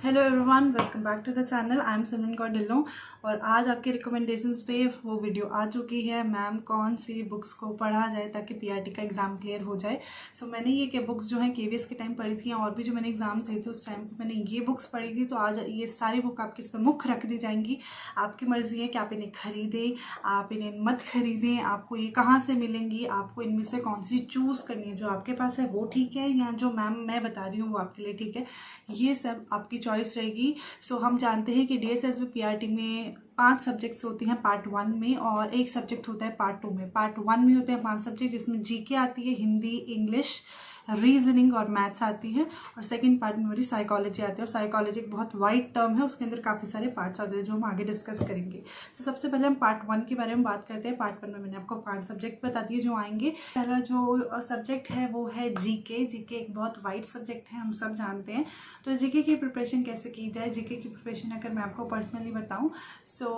Hello everyone, welcome back to the channel. I am Simran Kaur Dhillon और आज आपके रिकमेंडेशंस पे वो वीडियो आ चुकी है। मैम कौन सी बुक्स को पढ़ा जाए ताकि पीआरटी का एग्ज़ाम क्लियर हो जाए। सो मैंने ये बुक्स जो हैं केवीएस के टाइम पढ़ी थी और भी जो मैंने एग्जाम्स दिए थे उस टाइम पे मैंने ये बुक्स पढ़ी थी। तो आज ये सारी बुक आपके सम्मुख रख दी जाएंगी। आपकी मर्जी है कि आप इन्हें खरीदें, आप इन्हें मत खरीदें, आपको ये कहाँ से मिलेंगी, आपको इनमें से कौन सी चूज़ करनी है। जो आपके पास है वो ठीक है या जो मैम मैं बता रही हूँ वो आपके लिए ठीक है, ये सब आपकी चॉइस रहेगी। सो हम जानते हैं कि डीएसएस पीआरटी में 5 सब्जेक्ट्स होती हैं पार्ट 1 में और 1 सब्जेक्ट होता है पार्ट 2 में। पार्ट 1 में होते हैं 5 सब्जेक्ट जिसमें जीके आती है, हिंदी, इंग्लिश, रीजनिंग और मैथ्स आती है और सेकंड पार्ट में हमारी साइकोलॉजी आती है। और साइकोलॉजी एक बहुत वाइड टर्म है, उसके अंदर काफ़ी सारे पार्ट्स आते हैं जो हम आगे डिस्कस करेंगे। तो सबसे पहले हम पार्ट 1 के बारे में बात करते हैं। पार्ट 1 में मैंने आपको 5 सब्जेक्ट बता दिए जो आएंगे। पहला जो सब्जेक्ट है वो है जीके। जीके एक बहुत वाइड सब्जेक्ट है, हम सब जानते हैं। तो जीके की प्रिपरेशन कैसे की जाए, जीके की प्रिपरेशन अगर मैं आपको पर्सनली बताऊँ सो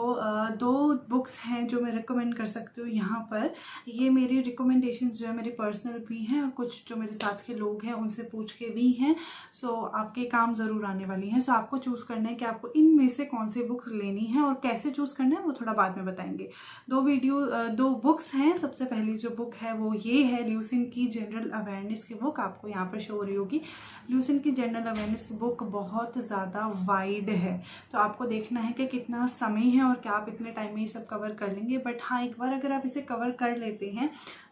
2 बुक्स हैं जो मैं रिकमेंड कर सकती हूँ यहाँ पर। ये मेरी रिकमेंडेशंस जो है मेरी पर्सनल भी हैं और कुछ जो मेरे साथ के लोग हैं उनसे पूछ के भी हैं। सो आपके काम ज़रूर आने वाली हैं। सो आपको चूज़ करना है कि आपको इनमें से कौन सी बुक्स लेनी है और कैसे चूज़ करना है वो थोड़ा बाद में बताएंगे। 2 बुक्स हैं। सबसे पहली जो बुक है वो ये है ल्यूसेंट की जनरल अवेयरनेस की बुक, आपको यहाँ पर शो हो रही होगी। ल्यूसेंट की जनरल अवेयरनेस की बुक बहुत ज़्यादा वाइड है, तो आपको देखना है कि कितना समय है और क्या आप इतने टाइम में ये सब कवर कर लेंगे। बट हाँ, एक बार अगर आप इसे कवर कर लेते हैं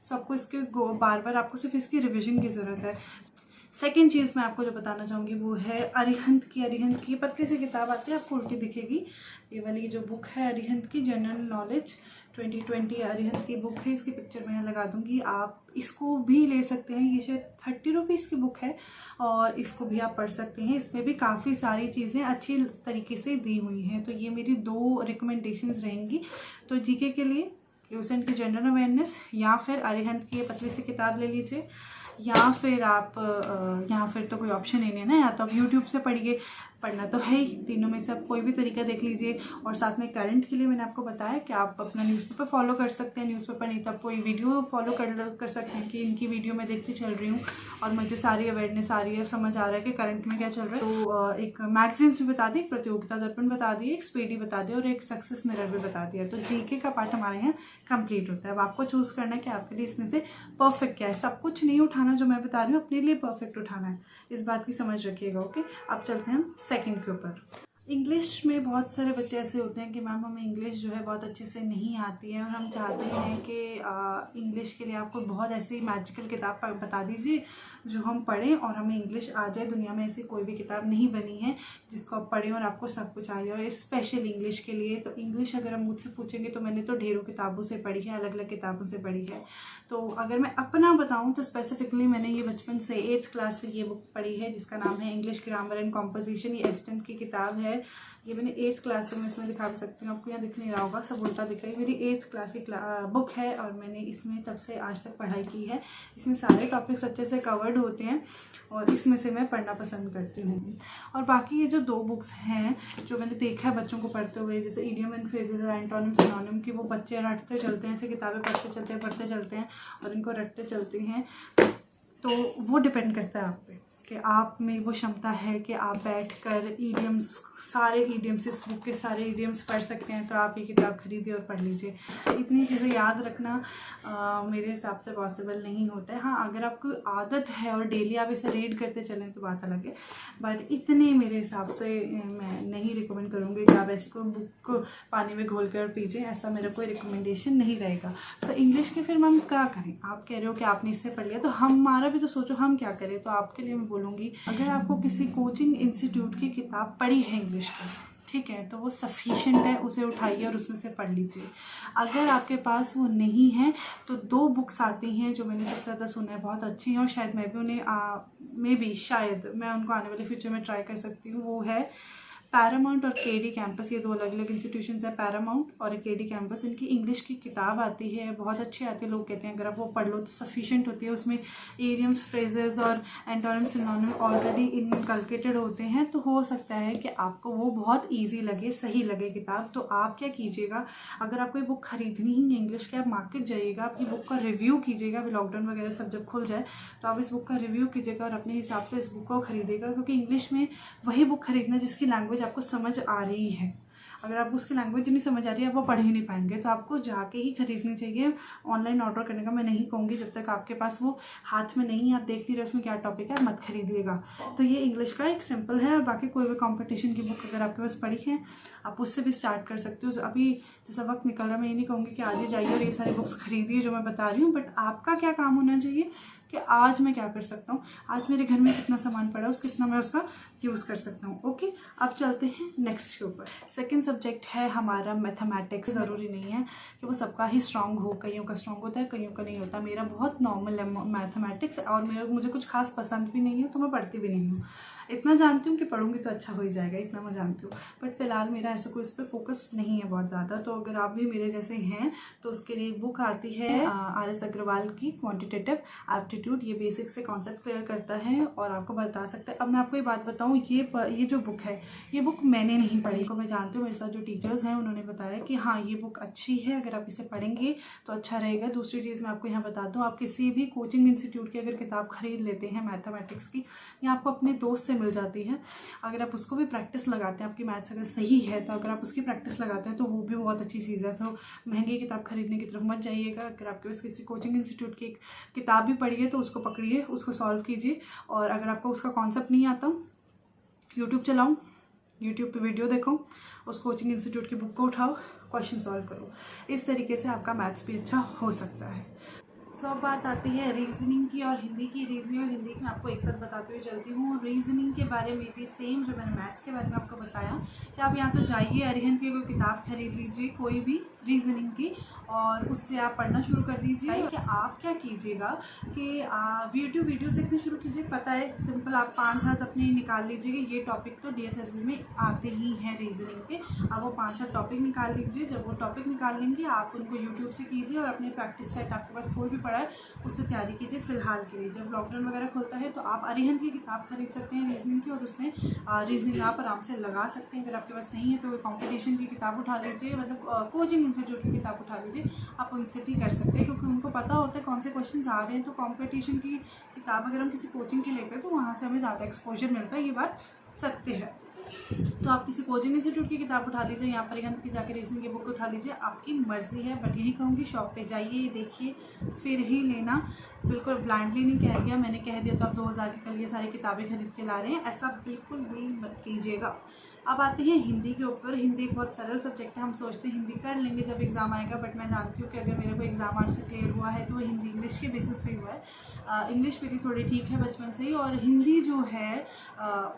तो आपको इसके बार बार आपको सिर्फ इसकी रिविजन की ज़रूरत है। सेकेंड चीज़ मैं आपको जो बताना चाहूँगी वो है अरिहंत की पतली सी किताब आती है, आपको उल्टी दिखेगी। ये वाली जो बुक है अरिहंत की जनरल नॉलेज 2020 अरिहंत की बुक है। इसकी पिक्चर मैं यहाँ लगा दूँगी, आप इसको भी ले सकते हैं। ये शायद 30 रुपीज़ की बुक है और इसको भी आप पढ़ सकते हैं। इसमें भी काफ़ी सारी चीज़ें अच्छी तरीके से दी हुई हैं। तो ये मेरी 2 रिकमेंडेशंस रहेंगी। तो जीके के लिए ल्यूसेंट की जनरल अवेयरनेस या फिर अरिहंत की पतली सी किताब ले लीजिए, या फिर आप यहाँ फिर तो कोई ऑप्शन ही नहीं है ना, या तो आप यूट्यूब से पढ़िए, पढ़ना तो है ही। तीनों में से आप कोई भी तरीका देख लीजिए। और साथ में करंट के लिए मैंने आपको बताया कि आप अपना न्यूज़पेपर फॉलो कर सकते हैं। न्यूज़पेपर नहीं तो आप कोई वीडियो फॉलो कर सकते हैं कि इनकी वीडियो मैं देखती चल रही हूँ और मुझे सारी अवेयरनेस आ रही है, समझ आ रहा है कि करंट में क्या चल रहा है। तो एक मैगजीन्स भी बता दी, एक प्रतियोगिता दर्पण बता दिए, एक स्पीडी बता दिया और एक सक्सेस मिरर भी बता दिया। तो जीके का पार्ट हमारे यहाँ कंप्लीट होता है। अब आपको चूज़ करना है कि आपके लिए इसमें से परफेक्ट क्या है। सब कुछ नहीं उठाना जो मैं बता रही हूँ, अपने लिए परफेक्ट उठाना है, इस बात की समझ रखिएगा। ओके, अब चलते हैं हम सेकंड के ऊपर। इंग्लिश में बहुत सारे बच्चे ऐसे होते हैं कि मैम हमें इंग्लिश जो है बहुत अच्छे से नहीं आती है और हम चाहते हैं कि इंग्लिश के लिए आपको बहुत ऐसी मैजिकल किताब बता दीजिए जो हम पढ़ें और हमें इंग्लिश आ जाए। दुनिया में ऐसी कोई भी किताब नहीं बनी है जिसको आप पढ़ें और आपको सब कुछ आ जाए, स्पेशल इंग्लिश के लिए। तो इंग्लिश अगर आप मुझसे पूछेंगे तो मैंने तो ढेरों किताबों से पढ़ी है, अलग अलग किताबों से पढ़ी है। तो अगर मैं अपना बताऊँ तो स्पेसिफिकली मैंने ये बचपन से 8th क्लास से ये बुक पढ़ी है जिसका नाम है इंग्लिश ग्रामर एंड कॉम्पोजिशन। ये एस्टन की किताब है। ये मैंने 8th क्लास से, मैं इसमें दिखा भी सकती हूँ, आपको यहाँ दिख नहीं रहा होगा, सब उल्टा दिख रहा है। मेरी 8th क्लास की बुक है और मैंने इसमें तब से आज तक पढ़ाई की है। इसमें सारे टॉपिक्स अच्छे से कवर्ड होते हैं और इसमें से मैं पढ़ना पसंद करती हूँ। और बाकी ये जो 2 बुक्स हैं जो मैंने देखा है बच्चों को पढ़ते हुए, जैसे इडियम एंड फ्रेजेस और एंटोनिम सिनोनिम की, वो बच्चे रटते चलते हैं, ऐसे किताबें पढ़ते चलते हैं और इनको रटते चलते हैं। तो वो डिपेंड करता है आप पे कि आप में वो क्षमता है कि आप बैठकर ईडियम्स, सारे ईडियम्स, इस बुक के सारे ईडियम्स पढ़ सकते हैं। तो आप ये किताब खरीदिए और पढ़ लीजिए। इतनी चीज़ें याद रखना मेरे हिसाब से पॉसिबल नहीं होता है। हाँ, अगर आपको आदत है और डेली आप इसे रीड करते चलें तो बात अलग है, बट इतने मेरे हिसाब से मैं नहीं रिकमेंड करूँगी कि आप ऐसी कोई बुक पानी में घोल कर पीजिए। ऐसा मेरा कोई रिकमेंडेशन नहीं रहेगा। तो इंग्लिश के फिर हम क्या करें? आप कह रहे हो कि आपने इससे पढ़ लिया तो हमारा भी तो सोचो हम क्या करें। तो आपके लिए मैं बोलूँगी, अगर आपको किसी कोचिंग इंस्टीट्यूट की किताब पढ़ी है इंग्लिश की, ठीक है, तो वो सफिशिएंट है, उसे उठाइए और उसमें से पढ़ लीजिए। अगर आपके पास वो नहीं है तो 2 बुक्स आती हैं जो मैंने सबसे ज़्यादा सुना है बहुत अच्छी हैं और शायद मैं भी उन्हें शायद मैं उनको आने वाले फ्यूचर में ट्राई कर सकती हूँ। वो है पैरामाउंट और केडी कैंपस, ये दो अलग अलग इंस्टीट्यूशंस है। पैरामाउंट और केडी कैंपस, इनकी इंग्लिश की किताब आती है, बहुत अच्छी आती है। लोग कहते हैं अगर आप वो पढ़ लो तो सफिशिएंट होती है, उसमें एडियम्स, फ्रेजेस और एंटोनिम, सिनोनिम ऑलरेडी इनकलकेटेड होते हैं। तो हो सकता है कि आपको वो बहुत ईजी लगे, सही लगे किताब। तो आप क्या कीजिएगा, अगर आपको ये बुक खरीदनी ही है इंग्लिश की, आप मार्केट जाइएगा, अपनी बुक का रिव्यू कीजिएगा। अभी लॉकडाउन वगैरह सब जब खुल जाए तो आप इस बुक का रिव्यू कीजिएगा और अपने हिसाब से इस बुक को खरीदेगा, क्योंकि इंग्लिश में वही बुक खरीदना जिसकी लैंग्वेज आपको समझ आ रही है। अगर आपको उसकी लैंग्वेज नहीं समझ आ रही है, आप वो पढ़ ही नहीं पाएंगे। तो आपको जाके ही खरीदनी चाहिए। ऑनलाइन ऑर्डर करने का मैं नहीं कहूँगी, जब तक आपके पास वो हाथ में नहीं है, आप देख नहीं रहे उसमें क्या टॉपिक है, मत खरीदिएगा। तो ये इंग्लिश का एक सिंपल है। और बाकी कोई भी कॉम्पिटिशन की बुक अगर आपके पास पड़ी है, आप उससे भी स्टार्ट कर सकते हो। अभी जैसा वक्त निकल रहा है, मैं ये नहीं कहूँगी कि आज ही जाइए और ये सारी बुक्स खरीदिए जो मैं बता रही हूँ, बट आपका क्या काम होना चाहिए कि आज मैं क्या कर सकता हूँ, आज मेरे घर में कितना सामान पड़ा है, कितना मैं उसका यूज़ कर सकता हूँ। ओके, अब चलते हैं नेक्स्ट के ऊपर। सेकंड सब्जेक्ट है हमारा मैथमेटिक्स। ज़रूरी नहीं है कि वो सबका ही स्ट्रांग हो, कईयों का स्ट्रांग होता है, कईयों का नहीं होता। मेरा बहुत नॉर्मल है मैथमेटिक्स, और मुझे कुछ खास पसंद भी नहीं है, तो मैं पढ़ती भी नहीं हूँ। इतना जानती हूँ कि पढ़ूंगी तो अच्छा हो ही जाएगा, इतना मैं जानती हूँ। बट फिलहाल मेरा ऐसा कोई इस पर फोकस नहीं है बहुत ज़्यादा। तो अगर आप भी मेरे जैसे हैं तो उसके लिए एक बुक आती है RS अग्रवाल की, क्वांटिटेटिव एप्टीट्यूड। ये बेसिक से कॉन्सेप्ट क्लियर करता है और आपको बता सकता है। अब मैं आपको ये बात बताऊँ, ये जो बुक है, ये बुक मैंने नहीं पढ़ी। को मैं जानती हूँ, मेरे साथ जो टीचर्स हैं उन्होंने बताया कि हाँ ये बुक अच्छी है, अगर आप इसे पढ़ेंगे तो अच्छा रहेगा। दूसरी चीज़ मैं आपको यहाँ बता दूँ, आप किसी भी कोचिंग इंस्टीट्यूट की अगर किताब खरीद लेते हैं मैथमेटिक्स की, या आपको अपने दोस्त से मिल जाती है, अगर आप उसको भी प्रैक्टिस लगाते हैं, आपकी मैथ्स अगर सही है तो अगर आप उसकी प्रैक्टिस लगाते हैं तो वो भी बहुत अच्छी चीज़ है। तो महंगी किताब खरीदने की तरफ मत जाइएगा। अगर आपके पास किसी कोचिंग इंस्टीट्यूट की किताब भी पढ़ी है तो उसको पकड़िए, उसको सॉल्व कीजिए। और अगर आपको उसका कॉन्सेप्ट नहीं आता, यूट्यूब चलाऊँ, यूट्यूब पे वीडियो देखो, उस कोचिंग इंस्टीट्यूट की बुक को उठाओ, क्वेश्चन सॉल्व करो। इस तरीके से आपका मैथ्स भी अच्छा हो सकता है। अब बात आती है रीजनिंग की और हिंदी की। रीजनिंग और हिंदी में आपको एक साथ बताते हुए चलती हूँ। रीजनिंग के बारे में भी सेम जो मैंने मैथ्स के बारे में आपको बताया कि आप यहाँ तो जाइए, अरिहंत की कोई किताब खरीद लीजिए, कोई भी रीजनिंग की, और उससे आप पढ़ना शुरू कर दीजिए। कि आप क्या कीजिएगा कि यूट्यूब वीडियो देखना शुरू कीजिए। पता है, सिंपल, आप 5-7 अपने निकाल लीजिए। ये टॉपिक तो DSSB में आते ही हैं रीजनिंग के। आप वो 5-7 टॉपिक निकाल लीजिए। जब वो टॉपिक निकाल लेंगे, आप उनको यूट्यूब से कीजिए और अपने प्रैक्टिस सेट आपके पास कोई भी पढ़ा है उससे तैयारी कीजिए फिलहाल के लिए। जब लॉकडाउन वगैरह खुलता है तो आप अरिहंत की किताब खरीद सकते हैं रीजनिंग की, और उससे रीजनिंग आप आराम से लगा सकते हैं। अगर आपके पास नहीं है तो कॉम्पिटिशन की किताब उठा लीजिए, मतलब कोचिंग इंस्टीट्यूट की किताब उठा लीजिए, आप उनसे भी कर सकते हैं, क्योंकि उनको पता होता है कौन से क्वेश्चन आ रहे हैं। तो कॉम्पिटिशन की किताब अगर हम किसी कोचिंग की लेते हैं तो वहाँ से हमें ज़्यादा एक्सपोजर मिलता है, ये बात सत्य है। तो आप किसी कोचिंग इंस्टीट्यूट की किताब उठा लीजिए, यहाँ पर अरिहंत की जाके रीजनिंग की बुक उठा लीजिए, आपकी मर्जी है। बट यही कहूँगी, शॉप पे जाइए, देखिए, फिर ही लेना। बिल्कुल ब्लाइंडली नहीं कह दिया, मैंने कह दिया तो आप 2000 की कल ये सारी किताबें खरीद के ला रहे हैं, ऐसा बिल्कुल भी मत कीजिएगा। अब आते हैं हिंदी के ऊपर। हिंदी एक बहुत सरल सब्जेक्ट है, हम सोचते हैं हिंदी कर लेंगे जब एग्ज़ाम आएगा, बट मैं जानती हूँ कि अगर मेरे को एग्ज़ाम आज तक क्लियर हुआ है तो हिंदी इंग्लिश के बेसिस पे हुआ है। इंग्लिश मेरी थोड़ी ठीक है बचपन से ही, और हिंदी जो है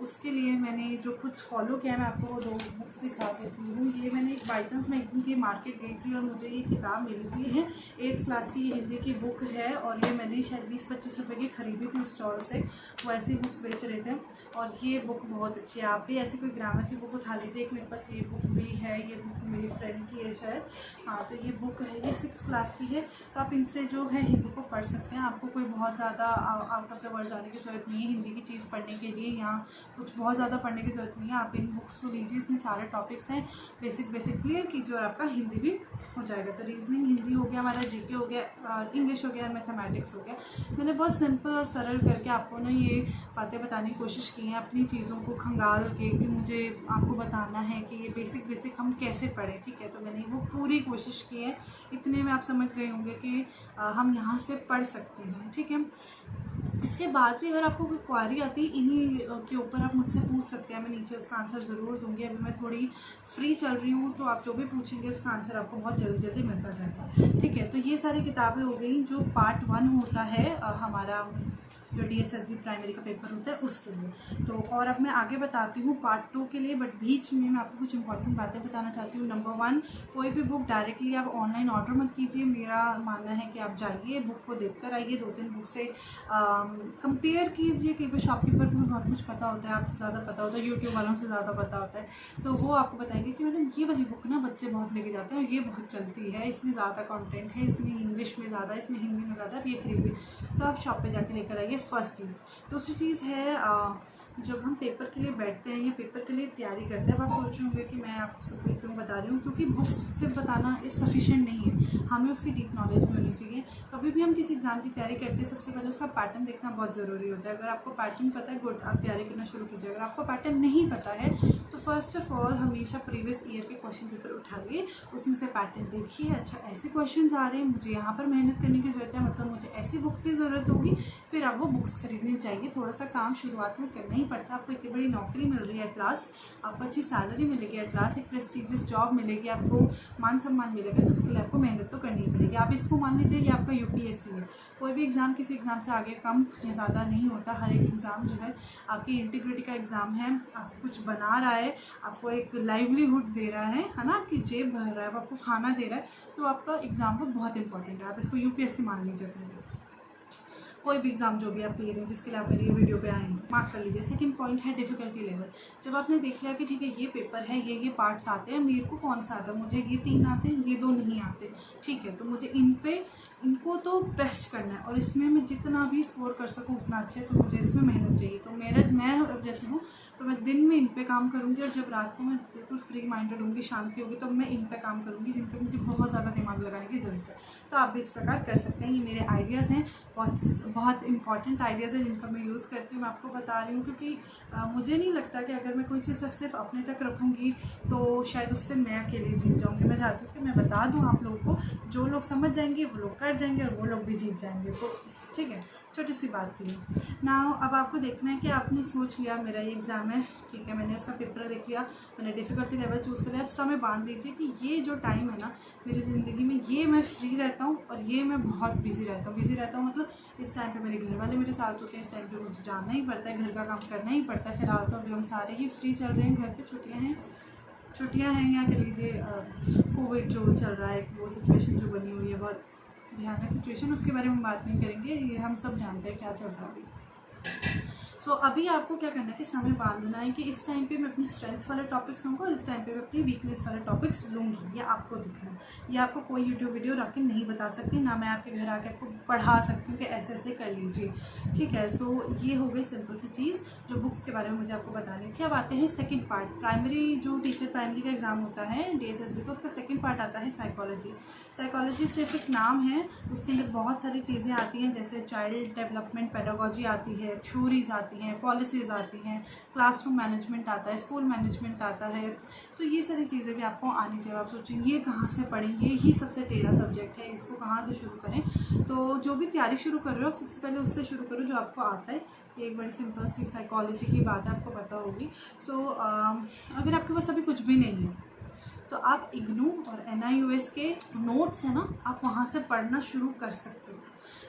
उसके लिए मैंने जो कुछ फॉलो किया, मैं आपको वो 2 बुक्स दिखा देती हूँ। ये मैंने बाई चांस मैं एक दिन की मार्केट गई थी और मुझे ये किताब मिली थी। 8th क्लास की ये हिंदी की बुक है, और ये मैंने शायद 20-25 रुपये की खरीदी थी स्टॉल से। वो ऐसी बुक्स बेच रहे थे, और ये बुक बहुत अच्छी है। आप भी ऐसी कोई ग्रामर की बुक उठा लीजिए। एक मेरे पास ये बुक भी है, ये बुक मेरी फ्रेंड की है शायद, हाँ। तो ये बुक है, ये 6th क्लास की है। तो आप इनसे जो है हिंदी को पढ़ सकते हैं। आपको कोई बहुत ज़्यादा आउट ऑफ द वर्ल्ड जाने की ज़रूरत नहीं है हिंदी की चीज़ पढ़ने के लिए, यहाँ कुछ बहुत ज़्यादा पढ़ने की ज़रूरत नहीं है। आप इन बुक्स को लीजिए, इसमें सारे टॉपिक्स हैं, बेसिक क्लियर कीजिए और आपका हिंदी भी हो जाएगा। तो रीजनिंग हिंदी हो गया, हमारा GK हो गया, इंग्लिश हो गया, मैथमेटिक्स हो गया। मैंने बहुत सिंपल और सरल करके आपको ना ये बातें बताने की कोशिश की हैं, अपनी चीज़ों को खंगाल के, कि मुझे आपको बताना है कि ये बेसिक हम कैसे पढ़ें, ठीक है। तो मैंने वो पूरी कोशिश की है। इतने में आप समझ गए होंगे कि हम यहाँ से पढ़ सकते हैं, ठीक है। इसके बाद भी अगर आपको कोई क्वारी आती है इन्हीं के ऊपर, आप मुझसे पूछ सकते हैं, मैं नीचे उसका आंसर ज़रूर दूंगी। अभी मैं थोड़ी फ्री चल रही हूँ, तो आप जो भी पूछेंगे उसका आंसर आपको बहुत जल्दी मिलता जाएगा, ठीक है। तो ये सारी किताबें हो गई जो पार्ट 1 होता है हमारा जो DSSB प्राइमरी का पेपर होता है उसके लिए। तो और अब मैं आगे बताती हूँ पार्ट 2 के लिए, बट बीच में मैं आपको कुछ इंपॉर्टेंट बातें बताना चाहती हूँ। नंबर 1, कोई भी बुक डायरेक्टली आप ऑनलाइन ऑर्डर मत कीजिए। मेरा मानना है कि आप जाइए, बुक को देख कर आइए, 2-3 बुक से कंपेयर कीजिए। कई बार शॉपकीपर को भी बहुत कुछ पता होता है, आपसे ज़्यादा पता होता है, यूट्यूब वालों से ज़्यादा पता होता है, तो वो आपको बताएंगे कि मैडम ये वाली बुक ना बच्चे बहुत लेके जाते हैं और ये बहुत चलती है, इसमें ज़्यादा कंटेंट है, इसमें इंग्लिश में ज़्यादा, इसमें हिंदी में ज़्यादा, आप ये खरीदिए। तो आप शॉप पे जाके लेकर आइए, फर्स्ट चीज़। दूसरी चीज़ है, जब हम पेपर के लिए बैठते हैं या पेपर के लिए तैयारी करते हैं, अब आप सोच रहे होंगे कि मैं आपको सबको क्यों बता रही हूँ, क्योंकि बुक्स सिर्फ बताना सफिशिएंट नहीं है, हमें उसकी डीप नॉलेज भी होनी चाहिए। कभी भी हम किसी एग्जाम की तैयारी करते हैं, सबसे पहले उसका पैटर्न देखना बहुत ज़रूरी होता है। अगर आपको पैटर्न पता है, गुड, आप तैयारी करना शुरू कीजिए। अगर आपको पैटर्न नहीं पता है तो फर्स्ट ऑफ ऑल हमेशा प्रीवियस ईयर के क्वेश्चन पेपर उठाइए, उसमें से पैटर्न देखिए, अच्छा ऐसे क्वेश्चन आ रहे हैं, मुझे यहाँ पर मेहनत करने की ज़रूरत है, मतलब मुझे ऐसी बुक की ज़रूरत होगी, फिर आप वो बुक्स खरीदनी चाहिए। थोड़ा सा काम शुरुआत में करना ही पड़ता है। आपको इतनी बड़ी नौकरी मिल रही है एट लास्ट, आपको अच्छी सैलरी मिलेगी एट लास्ट, एक प्रेस्टिजियस जॉब मिलेगी, आपको मान सम्मान मिलेगा, तो उसके लिए आपको मेहनत तो करनी पड़ेगी। आप इसको मान लीजिए ये आपका UPSC है, कोई भी एग्ज़ाम किसी एग्ज़ाम से आगे कम या ज़्यादा नहीं होता। हर एक एग्ज़ाम जो है आपकी इंटीग्रिटी का एग्ज़ाम है, आपको कुछ बना रहा है, आपको एक लाइवलीहुड दे रहा है ना, आपकी जेब भर रहा है, आपको खाना दे रहा है, तो आपका एग्ज़ाम को बहुत इंपॉर्टेंट है। आप इसको UPSC मान लीजिए अपने। कोई भी एग्ज़ाम जो भी आप दे रहे हैं, जिसके लिए आप मेरी वीडियो पे आए हैं, मार्क कर लीजिए। सेकंड पॉइंट है डिफ़िकल्टी लेवल। जब आपने देख लिया कि ठीक है ये पेपर है, ये पार्ट्स आते हैं, मेरे को कौन सा आता है, मुझे ये 3 आते हैं, ये 2 नहीं आते, ठीक है, तो मुझे इनको तो बेस्ट करना है और इसमें मैं जितना भी स्कोर कर सकूँ उतना अच्छा है, तो मुझे इसमें मेहनत चाहिए। तो मैं जैसे हूँ, तो मैं दिन में इन पे काम करूँगी और जब रात को मैं बिल्कुल फ्री माइंडेड होंगी, शांति होगी, तो मैं इन पे काम करूँगी जिन पे मुझे बहुत ज़्यादा दिमाग लगाने की ज़रूरत है। तो आप भी इस प्रकार कर सकते हैं। ये मेरे आइडियाज़ हैं, बहुत इंपॉर्टेंट आइडियाज़ हैं जिनका मैं यूज़ करती हूँ, मैं आपको बता रही हूँ, क्योंकि मुझे नहीं लगता कि अगर मैं कोई चीज़ सिर्फ अपने तक रखूँगी तो शायद उससे मैं अकेले जीत जाऊँगी। मैं चाहती हूँ कि मैं बता दूँ आप लोगों को, जो लोग समझ जाएंगे वो लोग कर जाएंगे और वो लोग भी जीत जाएंगे। तो ठीक है, छोटी सी बात थी ना। अब आपको देखना है कि आपने सोच लिया मेरा ये एग्ज़ाम है, ठीक है, मैंने उसका पेपर देख लिया, मैंने डिफ़िकल्टी लेवल चूज़ कर लिया। अब समय बांध लीजिए कि ये जो टाइम है ना मेरी ज़िंदगी में, ये मैं फ्री रहता हूँ और ये मैं बहुत बिज़ी रहता हूँ। मतलब इस टाइम पे मेरे घर वाले मेरे साथ होते हैं, इस टाइम पे मुझे जाना ही पड़ता है, घर का काम करना ही पड़ता है। फिलहाल तो अभी हम सारे ही फ्री चल रहे हैं, घर पर छुट्टियाँ हैं, या कह लीजिए कोविड जो चल रहा है, वो सिचुएशन जो बनी हुई है, बहुत भयानक सिचुएशन, उसके बारे में बात नहीं करेंगे, ये हम सब जानते हैं क्या चल रहा है। सो अभी आपको क्या करना है कि समय बांधना है कि इस टाइम पे मैं अपनी स्ट्रेंथ वाले टॉपिक्स लूँगा और इस टाइम पे मैं अपनी वीकनेस वाले टॉपिक्स लूँगी। ये आपको दिखना है, ये आपको कोई यूट्यूब वीडियो रख के नहीं बता सकती, ना मैं आपके घर आके आपको पढ़ा सकती हूँ कि ऐसे ऐसे कर लीजिए, ठीक है। सो ये हो गई सिंपल सी चीज़ जो बुक्स के बारे में मुझे आपको बतानी थी। अब आते हैं सेकेंड पार्ट, प्राइमरी जो टीचर प्राइमरी का एग्ज़ाम होता है DSSB का, उसका सेकेंड पार्ट आता है साइकोलॉजी। साइकोलॉजी सिर्फ एक नाम है, उसके अंदर बहुत सारी चीज़ें आती हैं, जैसे चाइल्ड डेवलपमेंट पेडागोजी आती है, थ्योरीज आती हैं, पॉलिसीज़ आती हैं, क्लासरूम मैनेजमेंट आता है, स्कूल मैनेजमेंट आता है। तो ये सारी चीज़ें भी आपको आनी चाहिए। आप सोचेंगे ये कहाँ से पढ़ें, ये ही सबसे टेढ़ा सब्जेक्ट है, इसको कहाँ से शुरू करें। तो जो भी तैयारी शुरू कर रहे हो, सबसे पहले उससे शुरू करो जो आपको आता है। ये एक बड़ी सिंपल सी साइकोलॉजी की बात है, आपको पता होगी। सो अगर आपके पास अभी कुछ भी नहीं है तो आप इग्नू और NIOS के नोट्स है ना, आप वहाँ से पढ़ना शुरू कर सकते हो।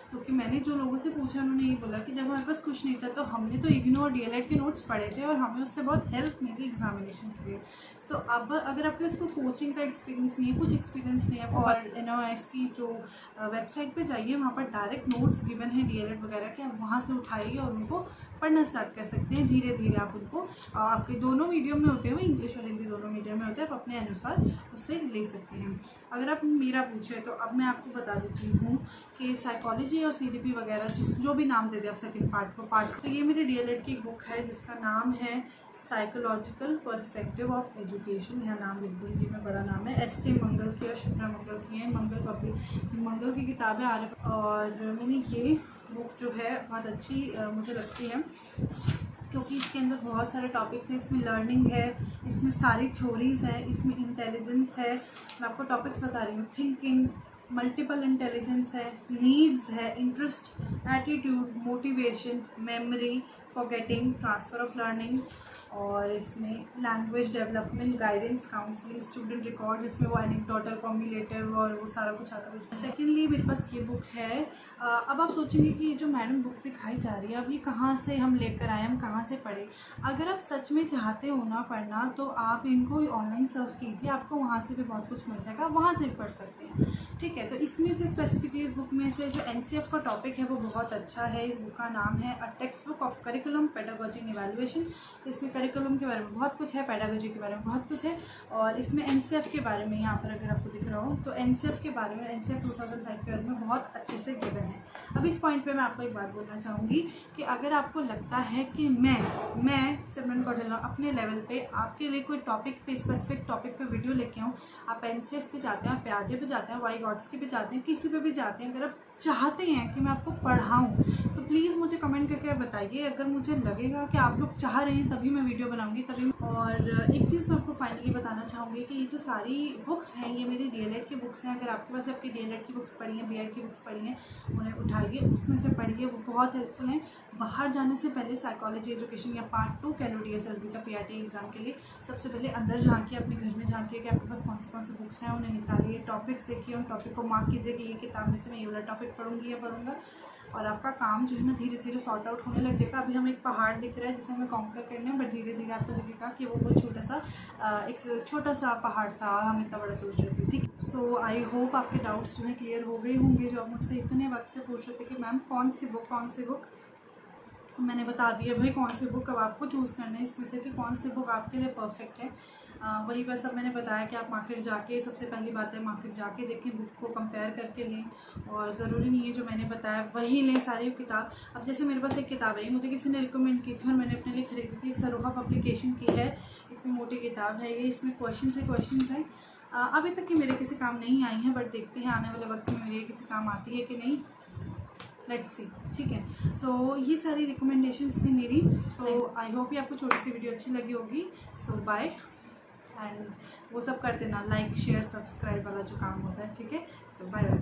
क्योंकि मैंने जो लोगों से पूछा उन्होंने ये बोला कि जब हमारे पास कुछ नहीं था तो हमने तो इग्नू और DLED के नोट्स पढ़े थे और हमें उससे बहुत हेल्प मिली एग्जामिनेशन के लिए। सो अब अगर आपके पास कोई कोचिंग का एक्सपीरियंस नहीं है, कुछ एक्सपीरियंस नहीं है, और NIOS की जो वेबसाइट पे जाइए, वहाँ पर डायरेक्ट नोट्स गिवन है DLED वगैरह के, आप वहाँ से उठाइए और उनको पढ़ना स्टार्ट कर सकते हैं। धीरे धीरे आप उनको आपके दोनों मीडियम में होते हुए, इंग्लिश और हिंदी दोनों मीडियम में होते हैं, आप अपने अनुसार उससे ले सकते हैं। अगर आप मेरा पूछे तो अब मैं आपको बता देती हूँ कि साइकोलॉजी और CDP वगैरह जो भी नाम दे दे आप सेकेंड पार्ट को, तो ये मेरी DLED की एक बुक है जिसका नाम है साइकोलॉजिकल पर्सपेक्टिव ऑफ एजुकेशन। यहाँ नाम लिख दूँगी मैं, बड़ा नाम है, SK मंगल की और शुभ्रा मंगल की है, मंगल की किताबें आ रही। और मैंने ये बुक जो है बहुत अच्छी मुझे लगती है, क्योंकि इसके अंदर बहुत सारे टॉपिक्स हैं। इसमें लर्निंग है, इसमें सारी थ्योरीज हैं, इसमें इंटेलिजेंस है, मैं आपको टॉपिक्स बता रही हूँ, थिंकिंग, मल्टीपल इंटेलिजेंस है, नीड्स है, interest, attitude, motivation, memory, for getting transfer of learning, और इसमें language development, guidance, counselling, student record, जिसमें वो एनेक्डोटल, कॉम्युलेटिव और वो सारा कुछ आता है। सेकेंडली मेरे पास ये बुक है। अब आप सोचेंगे कि जो मैडम बुक्स दिखाई जा रही है अब ये कहाँ से हम लेकर आए, हम कहाँ से पढ़े। अगर आप सच में चाहते हो ना पढ़ना तो आप इनको ऑनलाइन सर्च कीजिए, आपको वहाँ से भी बहुत कुछ मिल जाएगा, वहाँ से भी पढ़ सकते हैं। ठीक है, तो इसमें से स्पेसिफिकली इस बुक में से जो NCF का टॉपिक है वो बहुत अच्छा है। इस बुक का नाम है a text book of curriculum, pedagogy and evaluation. तो इसमें करिकुलम के बारे में बहुत कुछ है, पेडागोजी के बारे में बहुत कुछ है, और इसमें NCF के बारे में यहाँ पर अगर आपको दिख रहा हो तो NCF के बारे में, NCF 2005 के बारे में बहुत अच्छे से गिवन है। अब इस पॉइंट पे मैं आपको एक बात बोलना चाहूँगी कि अगर आपको लगता है कि मैं सिमरन कौर ढिल्लों अपने लेवल पे आपके लिए कोई टॉपिक पे, स्पेसिफिक टॉपिक पे वीडियो लेके आऊँ, आप NCF पे जाते हैं, आप प्याजे पे जाते हैं, वाई गॉड्स के पे जाते हैं, किसी पे भी जाते हैं, अगर आप चाहते हैं कि मैं आपको पढ़ाऊँ तो प्लीज़ मुझे कमेंट करके बताइए। अगर मुझे लगेगा कि आप लोग चाह रहे हैं तभी मैं वीडियो बनाऊंगी, तभी। और एक चीज़ मैं आपको फाइनली बताना चाहूँगी कि ये जो सारी बुक्स हैं ये मेरी DLED की बुक्स हैं। अगर आपके पास आपकी DLED की बुक्स पढ़ी हैं, BEd की बुक्स पढ़ी हैं, उन्हें उठाइए, उसमें से पढ़िए, वो बहुत हेल्पफुल हैं। बाहर जाने से पहले साइकोलॉजी एजुकेशन या पार्ट 2 कैलो DSSB का PRT एग्ज़ाम के लिए सबसे पहले अंदर झाँकिए, अपने घर में झाँकिए कि आपके पास कौन से बुक्स हैं, उन्हें निकालिए, टॉपिक्स देखिए, उन टॉपिक को मार्क कीजिए कि ये किताब में से मैं ये वाला टॉपिक पढ़ूंगी या पढ़ूंगा, और आपका काम जो है ना धीरे धीरे सॉर्ट आउट होने लग जाएगा। अभी हमें एक पहाड़ दिख रहा है जिसे हमें कॉन्कर करना है, बट धीरे धीरे आपको दिखेगा कि वो बहुत छोटा सा पहाड़ था, हम इतना बड़ा सोच रहे थे। ठीक, सो आई होप आपके डाउट्स जो है क्लियर हो गए होंगे, जो आप मुझसे इतने वक्त से पूछ रहे थे कि मैम कौन सी बुक। मैंने बता दिया भाई कौन सी बुक अब आपको चूज़ करना है इसमें से कि कौन सी बुक आपके लिए परफेक्ट है। वही बस अब मैंने बताया कि आप मार्केट जाके, सबसे पहली बात है मार्केट जाके देखें, बुक को कंपेयर करके लें, और ज़रूरी नहीं है जो मैंने बताया वही लें सारी किताब। अब जैसे मेरे पास एक किताब है, मुझे किसी ने रिकमेंड की थी और मैंने अपने लिए खरीदी थी, सरोहा पब्लिकेशन की है, इतनी मोटी किताब है ये, इसमें क्वेश्चन हैं। अभी तक कि मेरे किसी काम नहीं आई हैं, बट देखते हैं आने वाले वक्त में मेरे किसी काम आती है कि नहीं, लेट्स सी। ठीक है, सो ये सारी रिकमेंडेशंस थी मेरी। तो आई होप ये आपको छोटी सी वीडियो अच्छी लगी होगी। सो बाय, एंड वो सब कर देना, लाइक शेयर सब्सक्राइब वाला जो काम होता है। ठीक है, सो बाय बाय।